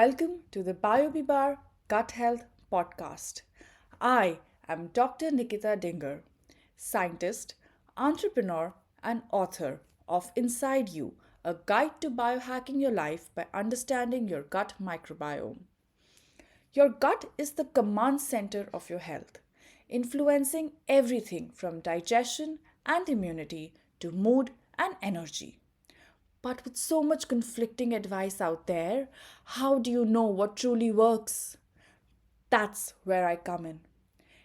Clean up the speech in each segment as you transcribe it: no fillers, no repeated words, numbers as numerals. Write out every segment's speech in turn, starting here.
Welcome to the BioBibar Gut Health Podcast. I am Dr. Nikita Dinger, scientist, entrepreneur, and author of Inside You, a guide to biohacking your life by understanding your gut microbiome. Your gut is the command center of your health, influencing everything from digestion and immunity to mood and energy. But with so much conflicting advice out there, how do you know what truly works? That's where I come in.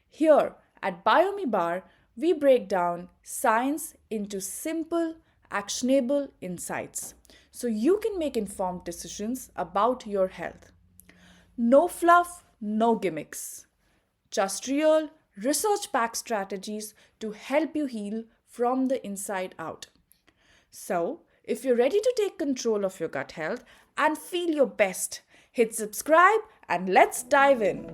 Here at Biomi Bar, we break down science into simple, actionable insights so you can make informed decisions about your health. No fluff, no gimmicks. Just real, research backed strategies to help you heal from the inside out. So, if you're ready to take control of your gut health and feel your best, hit subscribe and let's dive in.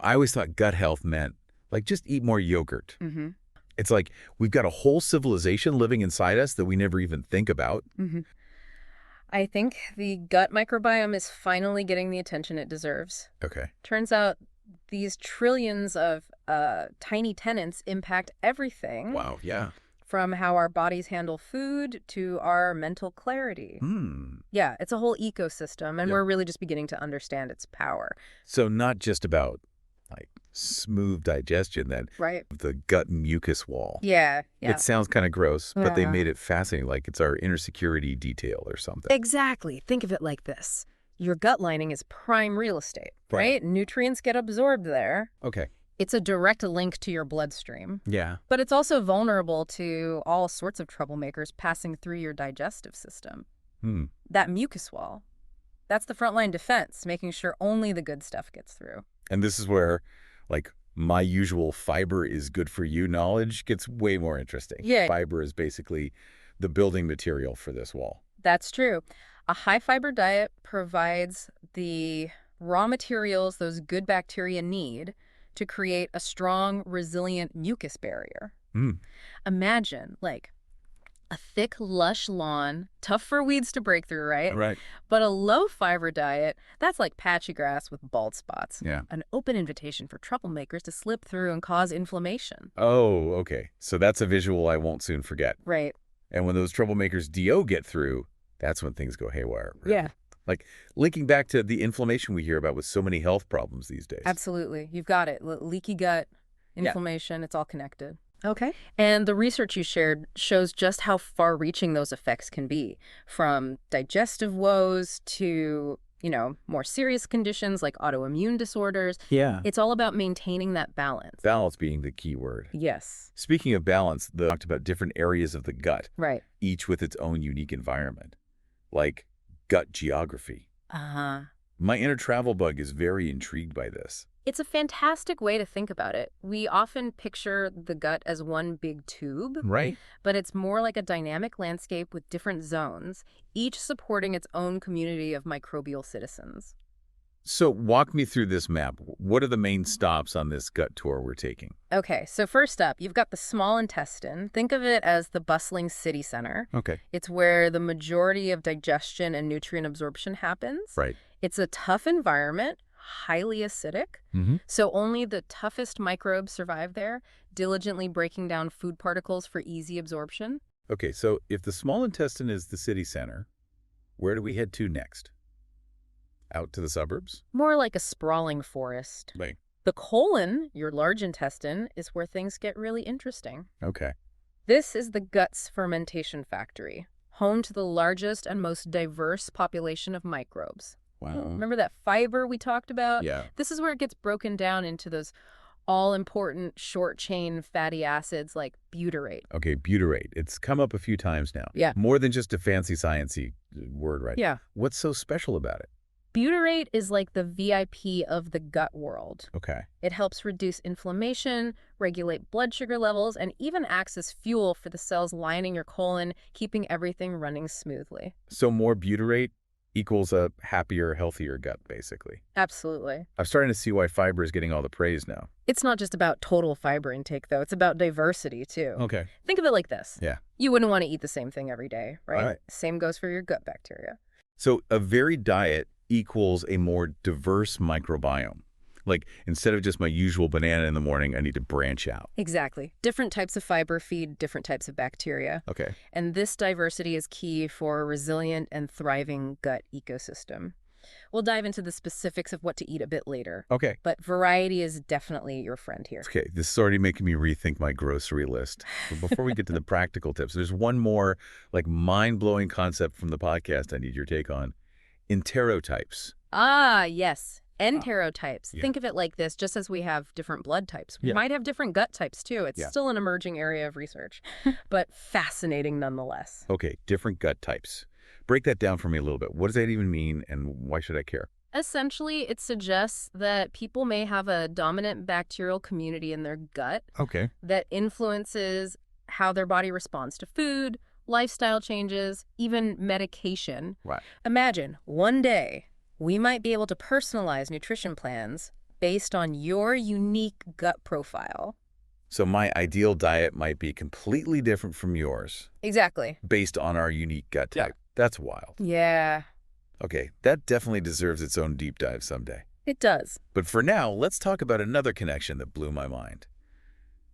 I always thought gut health meant, like, just eat more yogurt. Mm-hmm. It's like we've got a whole civilization living inside us that we never even think about. Mm-hmm. I think the gut microbiome is finally getting the attention it deserves. Okay. Turns out these trillions of tiny tenants impact everything. Wow, yeah. From how our bodies handle food to our mental clarity. Yeah, it's a whole ecosystem, and we're really just beginning to understand its power. So not just about, like, smooth digestion then. Right. The gut mucus wall. Yeah. It sounds kind of gross, but they Yeah. made it fascinating, like it's our inner security detail or something. Exactly. Think of it like this. Your gut lining is prime real estate, right? Nutrients get absorbed there. Okay. It's a direct link to your bloodstream. Yeah. But it's also vulnerable to all sorts of troublemakers passing through your digestive system. That mucus wall, that's the frontline defense, making sure only the good stuff gets through. And this is where, like, my usual fiber is good for you knowledge gets way more interesting. Yeah. Fiber is basically the building material for this wall. That's true. A high-fiber diet provides the raw materials those good bacteria need to create a strong, resilient mucus barrier. Imagine, like, a thick, lush lawn, tough for weeds to break through, right? Right. But a low-fiber diet, that's like patchy grass with bald spots. Yeah. An open invitation for troublemakers to slip through and cause inflammation. Oh, okay. So that's a visual I won't soon forget. Right. And when those troublemakers DO get through, that's when things go haywire. Right? Yeah. Like, linking back to the inflammation we hear about with so many health problems these days. Absolutely. You've got it. Leaky gut, inflammation, it's all connected. Okay. And the research you shared shows just how far-reaching those effects can be, from digestive woes to, more serious conditions like autoimmune disorders. Yeah. It's all about maintaining that balance. Balance being the key word. Yes. Speaking of balance, they talked about different areas of the gut, Right. each with its own unique environment, like gut geography. Uh-huh. My inner travel bug is very intrigued by this. It's a fantastic way to think about it. We often picture the gut as one big tube, Right. but it's more like a dynamic landscape with different zones, each supporting its own community of microbial citizens. So walk me through this map. What are the main stops on this gut tour we're taking? Okay, so first up, you've got the small intestine. Think of it as the bustling city center. Okay. It's where the majority of digestion and nutrient absorption happens. Right. It's a tough environment, highly acidic. So only the toughest microbes survive there, diligently breaking down food particles for easy absorption. Okay, so if the small intestine is the city center, where do we head to next? Out to the suburbs? More like a sprawling forest. Right. The colon, your large intestine, is where things get really interesting. Okay. This is the gut's fermentation factory, home to the largest and most diverse population of microbes. Wow. Remember that fiber we talked about? Yeah. This is where it gets broken down into those all-important short-chain fatty acids like butyrate. Okay, butyrate. It's come up a few times now. Yeah. More than just a fancy sciencey word, right? Yeah. What's so special about it? Butyrate is like the VIP of the gut world. Okay. It helps reduce inflammation, regulate blood sugar levels, and even acts as fuel for the cells lining your colon, keeping everything running smoothly. So more butyrate equals a happier, healthier gut, basically. Absolutely. I'm starting to see why fiber is getting all the praise now. It's not just about total fiber intake, though. It's about diversity, too. Okay. Think of it like this. Yeah. You wouldn't want to eat the same thing every day, right? Right. Same goes for your gut bacteria. So a varied diet equals a more diverse microbiome. Like, instead of just my usual banana in the morning, I need to branch out. Exactly. Different types of fiber feed different types of bacteria. Okay. And this diversity is key for a resilient and thriving gut ecosystem. We'll dive into the specifics of what to eat a bit later. Okay. But variety is definitely your friend here. Okay, this is already making me rethink my grocery list. But before we get to the practical tips, there's one more, like, mind-blowing concept from the podcast I need your take on. Enterotypes. Ah, yes. Enterotypes. Yeah. Think of it like this, just as we have different blood types. We Yeah. might have different gut types, too. It's Yeah. still an emerging area of research, but fascinating nonetheless. Okay, different gut types. Break that down for me a little bit. What does that even mean, and why should I care? Essentially, it suggests that people may have a dominant bacterial community in their gut Okay. that influences how their body responds to food, lifestyle changes, even medication. Right. Imagine one day we might be able to personalize nutrition plans based on your unique gut profile. So my ideal diet might be completely different from yours Exactly. based on our unique gut type. That's wild. Yeah, Okay, that definitely deserves its own deep dive someday. it does. But for now, let's talk about another connection that blew my mind.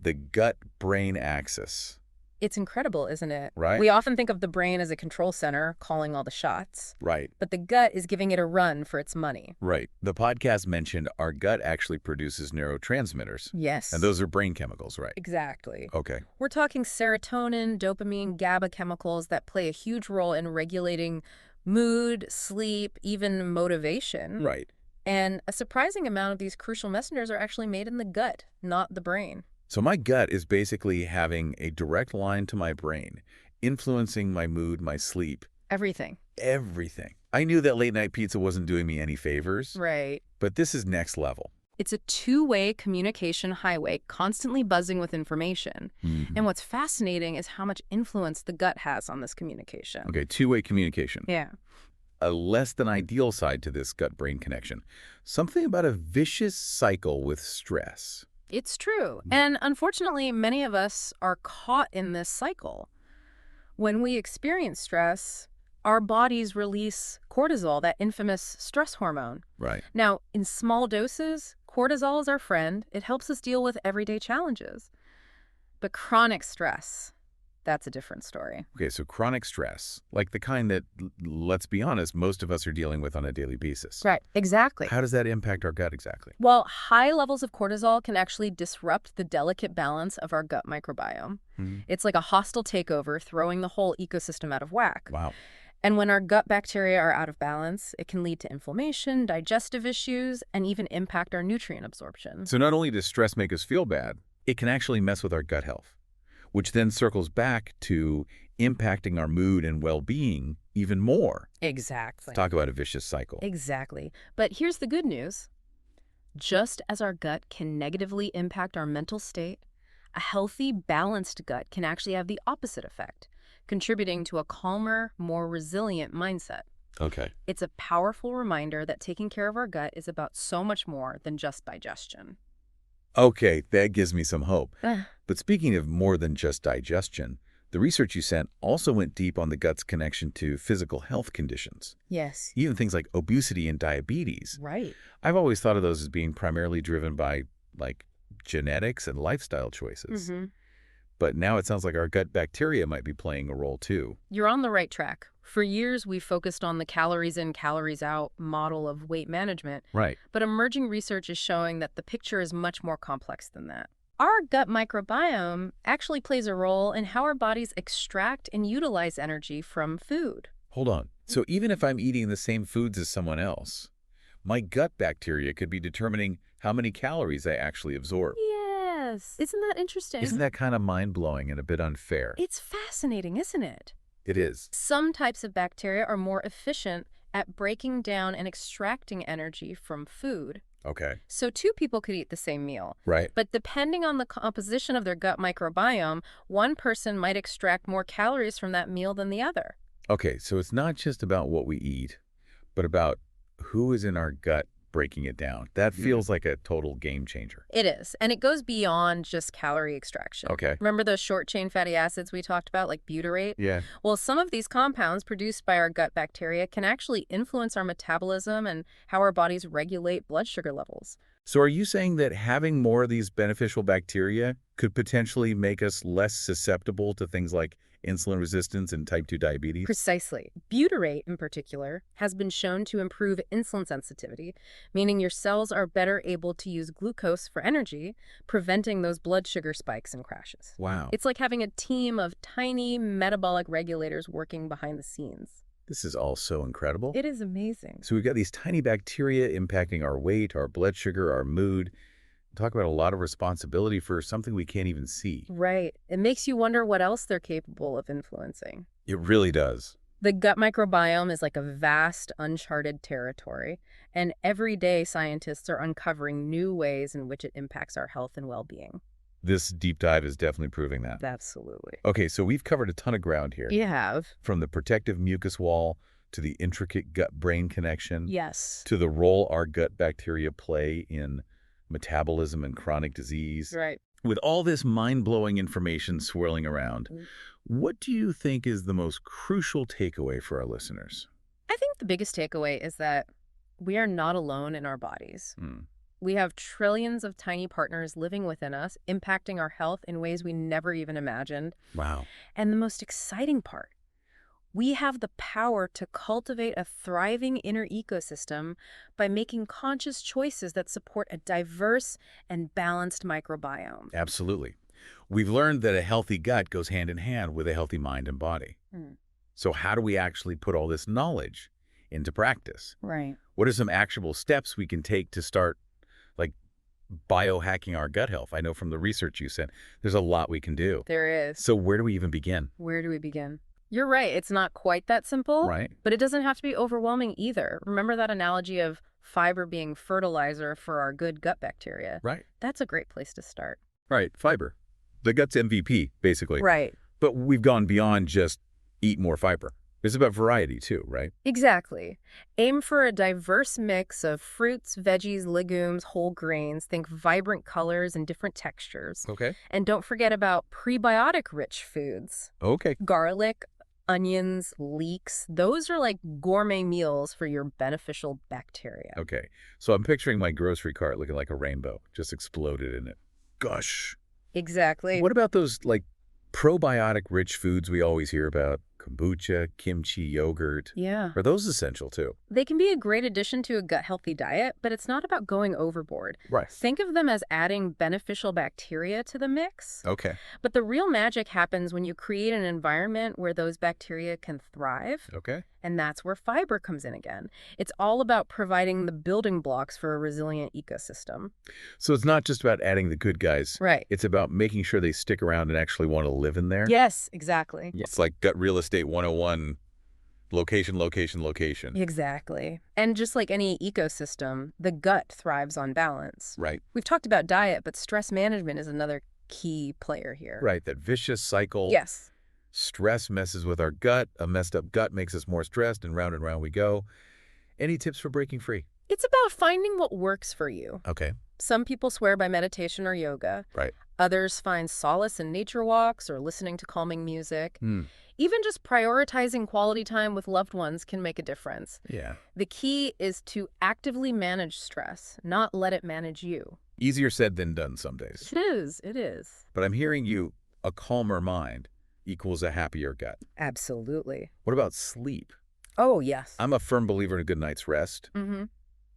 The gut-brain axis. It's incredible, isn't it? Right. We often think of the brain as a control center calling all the shots, Right, but the gut is giving it a run for its money. right. The podcast mentioned our gut actually produces neurotransmitters, Yes. and those are brain chemicals, right? Exactly. Okay. We're talking serotonin, dopamine, GABA chemicals that play a huge role in regulating mood, sleep, even motivation. Right. And a surprising amount of these crucial messengers are actually made in the gut, not the brain. So my gut is basically having a direct line to my brain, influencing my mood, my sleep, Everything. everything. I knew that late-night pizza wasn't doing me any favors, Right. but this is next level. It's a two-way communication highway, constantly buzzing with information. And what's fascinating is how much influence the gut has on this communication. Okay, two-way communication. Yeah. A less than ideal side to this gut-brain connection. Something about a vicious cycle with stress. It's true. And unfortunately, many of us are caught in this cycle. When we experience stress, our bodies release cortisol, that infamous stress hormone. Right. Now, in small doses, cortisol is our friend. It helps us deal with everyday challenges. But chronic stress, that's a different story. Okay, so chronic stress, like the kind that, let's be honest, most of us are dealing with on a daily basis. Right, exactly. How does that impact our gut exactly? Well, high levels of cortisol can actually disrupt the delicate balance of our gut microbiome. It's like a hostile takeover, throwing the whole ecosystem out of whack. Wow. And when our gut bacteria are out of balance, it can lead to inflammation, digestive issues, and even impact our nutrient absorption. So not only does stress make us feel bad, it can actually mess with our gut health, which then circles back to impacting our mood and well-being even more. Exactly. Talk about a vicious cycle. Exactly. But here's the good news. Just as our gut can negatively impact our mental state, a healthy, balanced gut can actually have the opposite effect, contributing to a calmer, more resilient mindset. Okay. It's a powerful reminder that taking care of our gut is about so much more than just digestion. Okay, that gives me some hope. Ah. But speaking of more than just digestion, the research you sent also went deep on the gut's connection to physical health conditions, Yes. even things like obesity and diabetes. Right. I've always thought of those as being primarily driven by, like, genetics and lifestyle choices. But now it sounds like our gut bacteria might be playing a role too. You're on the right track. For years, we focused on the calories in, calories out model of weight management. Right. But emerging research is showing that the picture is much more complex than that. Our gut microbiome actually plays a role in how our bodies extract and utilize energy from food. Hold on. So even if I'm eating the same foods as someone else, my gut bacteria could be determining how many calories I actually absorb. Yes. Isn't that interesting? Isn't that kind of mind-blowing and a bit unfair? It's fascinating, isn't it? It is. Some types of bacteria are more efficient at breaking down and extracting energy from food. Okay. So two people could eat the same meal. Right. But depending on the composition of their gut microbiome, one person might extract more calories from that meal than the other. Okay, so it's not just about what we eat, but about who is in our gut breaking it down. That feels like a total game changer. It is. And it goes beyond just calorie extraction. Okay. Remember those short-chain fatty acids we talked about, like butyrate? Yeah. Well, some of these compounds produced by our gut bacteria can actually influence our metabolism and how our bodies regulate blood sugar levels. So are you saying that having more of these beneficial bacteria could potentially make us less susceptible to things like insulin resistance and type 2 diabetes? Precisely. Butyrate, in particular, has been shown to improve insulin sensitivity, meaning your cells are better able to use glucose for energy, preventing those blood sugar spikes and crashes. Wow. It's like having a team of tiny metabolic regulators working behind the scenes. This is all so incredible. It is amazing. So we've got these tiny bacteria impacting our weight, our blood sugar, our mood. Talk about a lot of responsibility for something we can't even see. Right. It makes you wonder what else they're capable of influencing. It really does. The gut microbiome is like a vast, uncharted territory, and every day scientists are uncovering new ways in which it impacts our health and well-being. This deep dive is definitely proving that. Absolutely. Okay, so we've covered a ton of ground here. You have. From the protective mucus wall to the intricate gut-brain connection. Yes. To the role our gut bacteria play in metabolism and chronic disease. Right. With all this mind-blowing information swirling around, what do you think is the most crucial takeaway for our listeners? I think the biggest takeaway is that we are not alone in our bodies. We have trillions of tiny partners living within us, impacting our health in ways we never even imagined. Wow. And the most exciting part, we have the power to cultivate a thriving inner ecosystem by making conscious choices that support a diverse and balanced microbiome. Absolutely. We've learned that a healthy gut goes hand in hand with a healthy mind and body. So how do we actually put all this knowledge into practice? Right. What are some actionable steps we can take to start like biohacking our gut health? I know from the research you sent, there's a lot we can do. There is. So where do we even begin? Where do we begin? You're right. It's not quite that simple. Right. But it doesn't have to be overwhelming either. Remember that analogy of fiber being fertilizer for our good gut bacteria? Right. That's a great place to start. Right. Fiber. The gut's MVP, basically. Right. But we've gone beyond just eat more fiber. It's about variety too, right? Exactly. Aim for a diverse mix of fruits, veggies, legumes, whole grains. Think vibrant colors and different textures. Okay. And don't forget about prebiotic-rich foods. Okay. Garlic, onions, leeks. Those are like gourmet meals for your beneficial bacteria. Okay. So I'm picturing my grocery cart looking like a rainbow, just exploded in it. Gosh. Exactly. What about those like probiotic-rich foods we always hear about? Kombucha, kimchi, yogurt. Yeah. Are those essential too? They can be a great addition to a gut-healthy diet, but it's not about going overboard. Right. Think of them as adding beneficial bacteria to the mix. Okay. But the real magic happens when you create an environment where those bacteria can thrive. Okay. And that's where fiber comes in again. It's all about providing the building blocks for a resilient ecosystem. So it's not just about adding the good guys. Right. It's about making sure they stick around and actually want to live in there. Yes, exactly. It's like gut real estate 101, location, location, location. Exactly. And just like any ecosystem, the gut thrives on balance. Right. We've talked about diet, but stress management is another key player here. Right. That vicious cycle. Yes. Stress messes with our gut. A messed up gut makes us more stressed, and round we go. Any tips for breaking free? It's about finding what works for you. Okay. Some people swear by meditation or yoga. Right. Others find solace in nature walks or listening to calming music. Even just prioritizing quality time with loved ones can make a difference. Yeah. The key is to actively manage stress, not let it manage you. Easier said than done some days. It is. It is. But I'm hearing you, a calmer mind equals a happier gut. Absolutely. What about sleep? Oh, yes. I'm a firm believer in a good night's rest.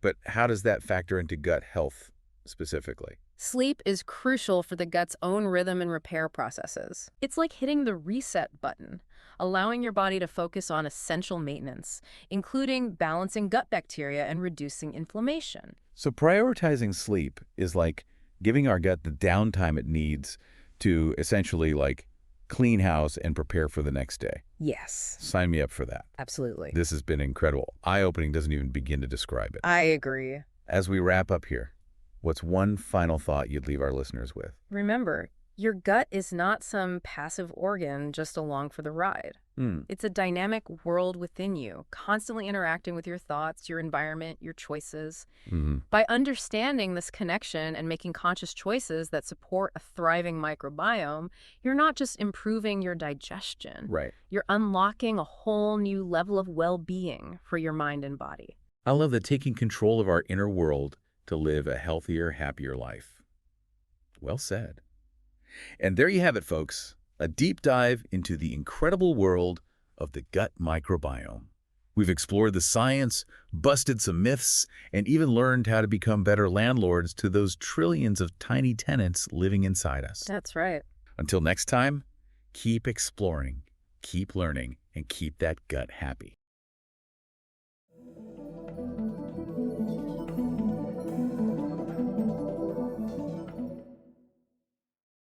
But how does that factor into gut health specifically? Sleep is crucial for the gut's own rhythm and repair processes. It's like hitting the reset button, allowing your body to focus on essential maintenance, including balancing gut bacteria and reducing inflammation. So prioritizing sleep is like giving our gut the downtime it needs to essentially like clean house and prepare for the next day. Yes. Sign me up for that. Absolutely. This has been incredible. Eye-opening, doesn't even begin to describe it. I agree. As we wrap up here, what's one final thought you'd leave our listeners with? Remember, Your gut is not some passive organ just along for the ride. It's a dynamic world within you, constantly interacting with your thoughts, your environment, your choices. By understanding this connection and making conscious choices that support a thriving microbiome, you're not just improving your digestion. Right. You're unlocking a whole new level of well-being for your mind and body. I love that, taking control of our inner world to live a healthier, happier life. Well said. And there you have it, folks. A deep dive into the incredible world of the gut microbiome. We've explored the science, busted some myths, and even learned how to become better landlords to those trillions of tiny tenants living inside us. That's right. Until next time, keep exploring, keep learning, and keep that gut happy.